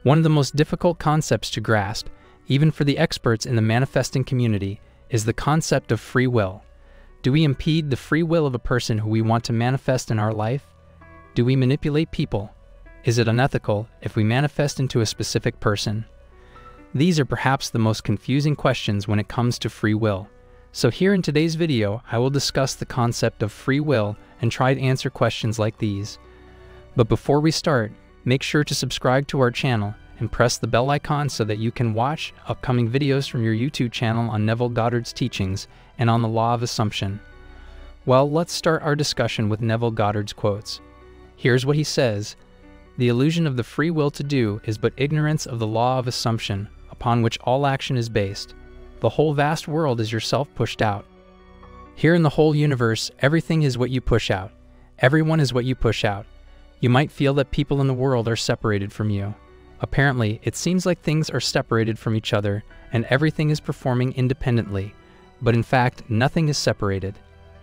One of the most difficult concepts to grasp, even for the experts in the manifesting community, is the concept of free will. Do we impede the free will of a person who we want to manifest in our life? Do we manipulate people? Is it unethical if we manifest into a specific person? These are perhaps the most confusing questions when it comes to free will. So here in today's video, I will discuss the concept of free will and try to answer questions like these. But before we start, make sure to subscribe to our channel and press the bell icon so that you can watch upcoming videos from your YouTube channel on Neville Goddard's teachings and on the law of assumption. Well, let's start our discussion with Neville Goddard's quotes. Here's what he says: "The illusion of the free will to do is but ignorance of the law of assumption, upon which all action is based. The whole vast world is yourself pushed out. Here in the whole universe, everything is what you push out. Everyone is what you push out. You might feel that people in the world are separated from you. Apparently, it seems like things are separated from each other and everything is performing independently. But in fact, nothing is separated.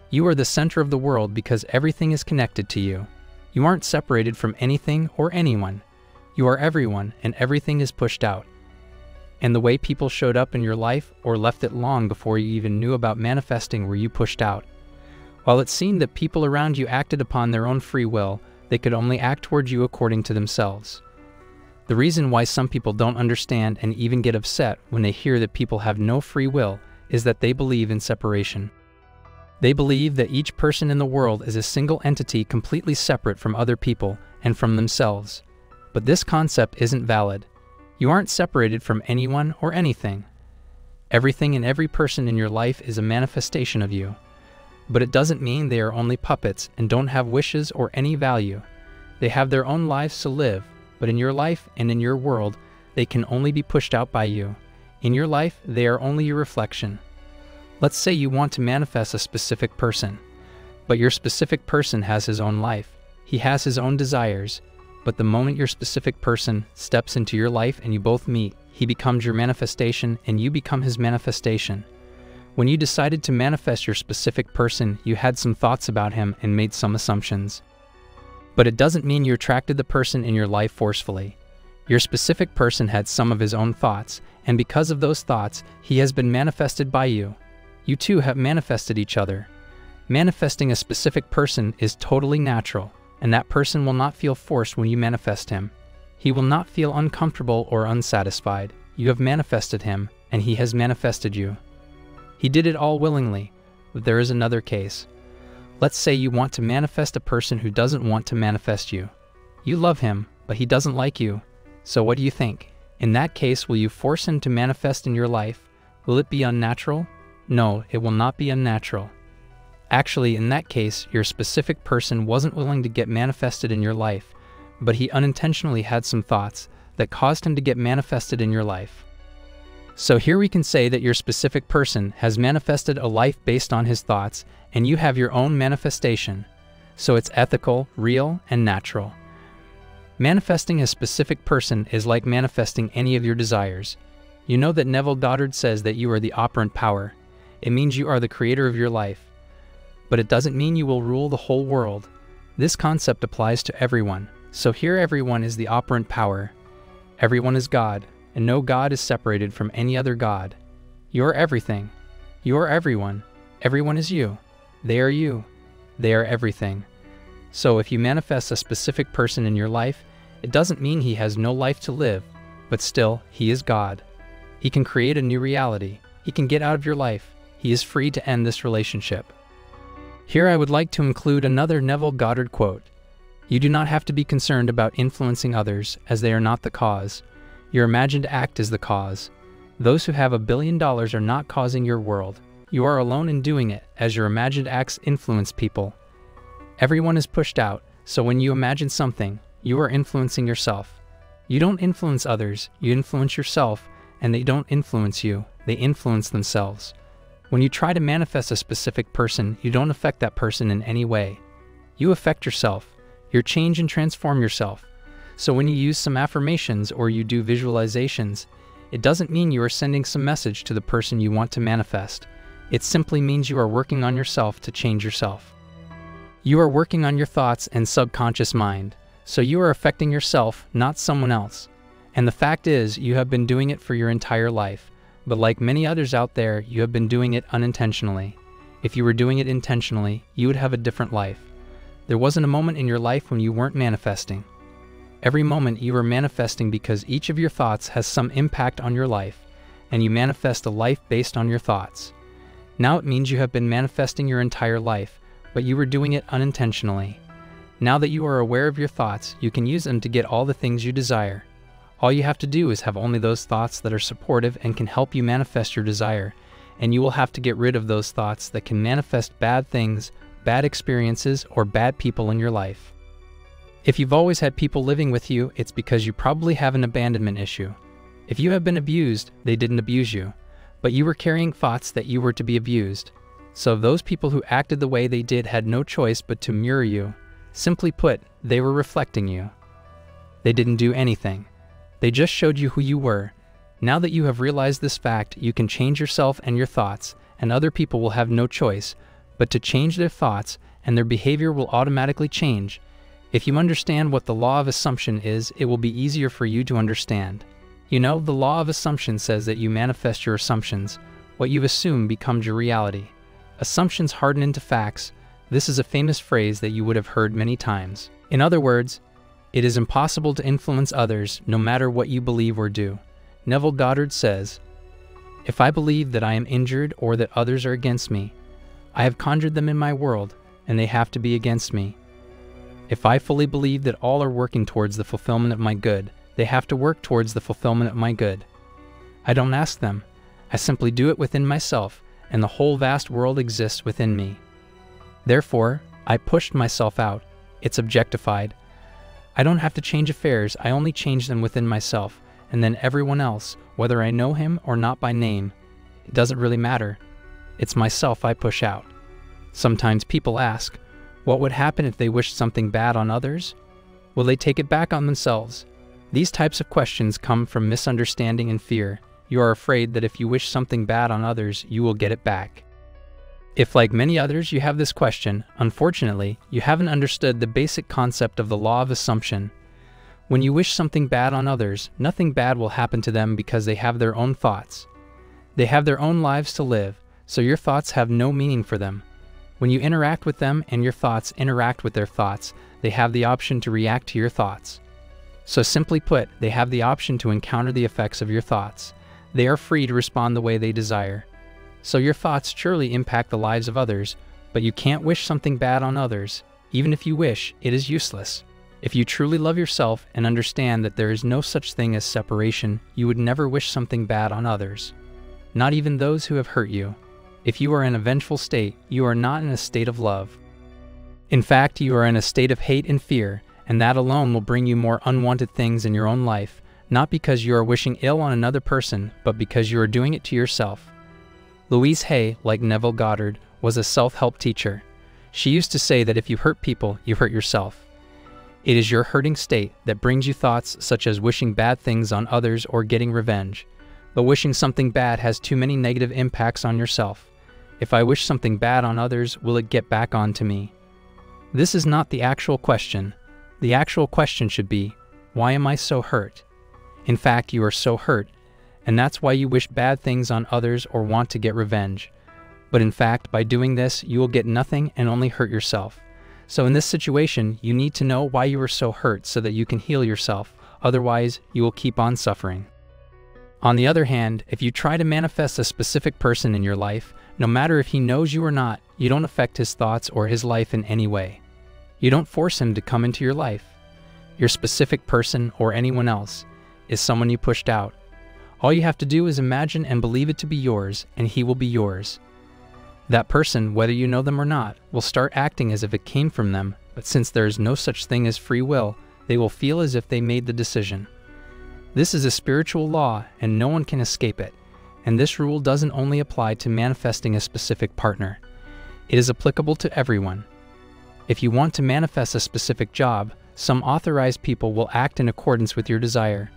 You are the center of the world because everything is connected to you. You aren't separated from anything or anyone. You are everyone and everything is pushed out. And the way people showed up in your life or left it long before you even knew about manifesting were you pushed out. While it seemed that people around you acted upon their own free will, they could only act towards you according to themselves. The reason why some people don't understand and even get upset when they hear that people have no free will is that they believe in separation. They believe that each person in the world is a single entity completely separate from other people and from themselves. But this concept isn't valid. You aren't separated from anyone or anything. Everything and every person in your life is a manifestation of you. But it doesn't mean they are only puppets and don't have wishes or any value. They have their own lives to live, but in your life and in your world, they can only be pushed out by you. In your life, they are only your reflection. Let's say you want to manifest a specific person, but your specific person has his own life. He has his own desires. But the moment your specific person steps into your life and you both meet, he becomes your manifestation and you become his manifestation. When you decided to manifest your specific person, you had some thoughts about him and made some assumptions. But it doesn't mean you attracted the person in your life forcefully. Your specific person had some of his own thoughts, and because of those thoughts, he has been manifested by you. You two have manifested each other. Manifesting a specific person is totally natural. And that person will not feel forced when you manifest him. He will not feel uncomfortable or unsatisfied. You have manifested him, and he has manifested you. He did it all willingly, but there is another case. Let's say you want to manifest a person who doesn't want to manifest you. You love him, but he doesn't like you. So what do you think? In that case, will you force him to manifest in your life? Will it be unnatural? No, it will not be unnatural. Actually, in that case, your specific person wasn't willing to get manifested in your life, but he unintentionally had some thoughts that caused him to get manifested in your life. So here we can say that your specific person has manifested a life based on his thoughts, and you have your own manifestation. So it's ethical, real, and natural. Manifesting a specific person is like manifesting any of your desires. You know that Neville Goddard says that you are the operant power. It means you are the creator of your life. But it doesn't mean you will rule the whole world. This concept applies to everyone. So here everyone is the operant power. Everyone is God, and no God is separated from any other God. You are everything. You are everyone. Everyone is you. They are you. They are everything. So if you manifest a specific person in your life, it doesn't mean he has no life to live, but still, he is God. He can create a new reality. He can get out of your life. He is free to end this relationship. Here I would like to include another Neville Goddard quote. You do not have to be concerned about influencing others, as they are not the cause. Your imagined act is the cause. Those who have $1 billion are not causing your world. You are alone in doing it, as your imagined acts influence people. Everyone is pushed out, so when you imagine something, you are influencing yourself. You don't influence others, you influence yourself, and they don't influence you, they influence themselves. When you try to manifest a specific person, you don't affect that person in any way. You affect yourself. You change and transform yourself. So when you use some affirmations or you do visualizations, it doesn't mean you are sending some message to the person you want to manifest. It simply means you are working on yourself to change yourself. You are working on your thoughts and subconscious mind, so you are affecting yourself, not someone else. And the fact is, you have been doing it for your entire life, but like many others out there, you have been doing it unintentionally. If you were doing it intentionally, you would have a different life. There wasn't a moment in your life when you weren't manifesting. Every moment you are manifesting because each of your thoughts has some impact on your life, and you manifest a life based on your thoughts. Now it means you have been manifesting your entire life, but you were doing it unintentionally. Now that you are aware of your thoughts, you can use them to get all the things you desire. All you have to do is have only those thoughts that are supportive and can help you manifest your desire, and you will have to get rid of those thoughts that can manifest bad things, bad experiences, or bad people in your life. If you've always had people living with you, it's because you probably have an abandonment issue. If you have been abused, they didn't abuse you, but you were carrying thoughts that you were to be abused. So those people who acted the way they did had no choice but to mirror you. Simply put, they were reflecting you. They didn't do anything. They just showed you who you were. Now that you have realized this fact, you can change yourself and your thoughts, and other people will have no choice but to change their thoughts, and their behavior will automatically change. If you understand what the law of assumption is, it will be easier for you to understand. You know, the law of assumption says that you manifest your assumptions. What you assume becomes your reality. Assumptions harden into facts. This is a famous phrase that you would have heard many times. In other words, it is impossible to influence others no matter what you believe or do. Neville Goddard says, "If I believe that I am injured or that others are against me, I have conjured them in my world, and they have to be against me. If I fully believe that all are working towards the fulfillment of my good, they have to work towards the fulfillment of my good. I don't ask them. I simply do it within myself, and the whole vast world exists within me. Therefore, I pushed myself out. It's objectified. I don't have to change affairs, I only change them within myself, and then everyone else, whether I know him or not by name, it doesn't really matter. It's myself I push out." Sometimes people ask, what would happen if they wished something bad on others? Will they take it back on themselves? These types of questions come from misunderstanding and fear. You are afraid that if you wish something bad on others, you will get it back. If, like many others, you have this question, unfortunately, you haven't understood the basic concept of the law of assumption. When you wish something bad on others, nothing bad will happen to them because they have their own thoughts. They have their own lives to live, so your thoughts have no meaning for them. When you interact with them and your thoughts interact with their thoughts, they have the option to react to your thoughts. So simply put, they have the option to encounter the effects of your thoughts. They are free to respond the way they desire. So your thoughts surely impact the lives of others, but you can't wish something bad on others. Even if you wish, it is useless. If you truly love yourself and understand that there is no such thing as separation, you would never wish something bad on others. Not even those who have hurt you. If you are in a vengeful state, you are not in a state of love. In fact, you are in a state of hate and fear, and that alone will bring you more unwanted things in your own life, not because you are wishing ill on another person, but because you are doing it to yourself. Louise Hay, like Neville Goddard, was a self-help teacher. She used to say that if you hurt people, you hurt yourself. It is your hurting state that brings you thoughts such as wishing bad things on others or getting revenge. But wishing something bad has too many negative impacts on yourself. If I wish something bad on others, will it get back on to me? This is not the actual question. The actual question should be, why am I so hurt? In fact, you are so hurt, and that's why you wish bad things on others or want to get revenge. But in fact, by doing this, you will get nothing and only hurt yourself. So in this situation, you need to know why you are so hurt so that you can heal yourself. Otherwise, you will keep on suffering. On the other hand, if you try to manifest a specific person in your life, no matter if he knows you or not, you don't affect his thoughts or his life in any way. You don't force him to come into your life. Your specific person or anyone else is someone you pushed out. All you have to do is imagine and believe it to be yours, and he will be yours. That person, whether you know them or not, will start acting as if it came from them, but since there is no such thing as free will, they will feel as if they made the decision. This is a spiritual law, and no one can escape it. And this rule doesn't only apply to manifesting a specific partner. It is applicable to everyone. If you want to manifest a specific job, some authorized people will act in accordance with your desire.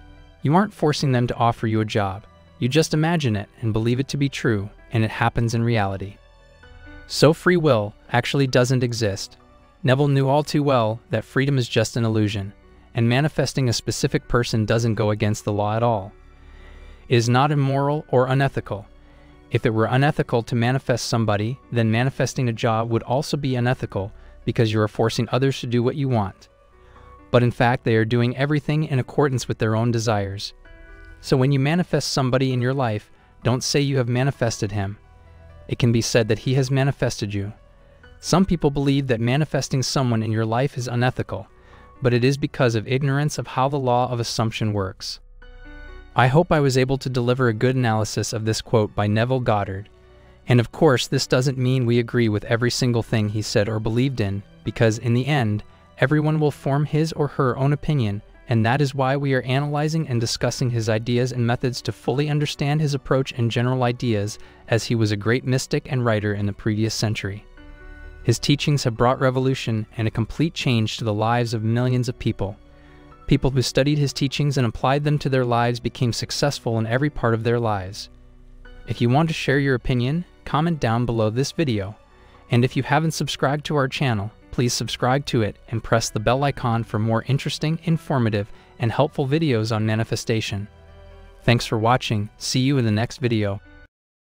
You aren't forcing them to offer you a job. You just imagine it and believe it to be true, and it happens in reality. So free will actually doesn't exist. Neville knew all too well that freedom is just an illusion, and manifesting a specific person doesn't go against the law at all. It is not immoral or unethical. If it were unethical to manifest somebody, then manifesting a job would also be unethical because you are forcing others to do what you want. But in fact, they are doing everything in accordance with their own desires. So when you manifest somebody in your life, don't say you have manifested him. It can be said that he has manifested you. Some people believe that manifesting someone in your life is unethical, but it is because of ignorance of how the law of assumption works. I hope I was able to deliver a good analysis of this quote by Neville Goddard. And of course, this doesn't mean we agree with every single thing he said or believed in, because in the end, everyone will form his or her own opinion, and that is why we are analyzing and discussing his ideas and methods to fully understand his approach and general ideas, as he was a great mystic and writer in the previous century. His teachings have brought revolution and a complete change to the lives of millions of people. People who studied his teachings and applied them to their lives became successful in every part of their lives. If you want to share your opinion, comment down below this video. And if you haven't subscribed to our channel, please subscribe to it and press the bell icon for more interesting, informative, and helpful videos on manifestation. Thanks for watching. See you in the next video.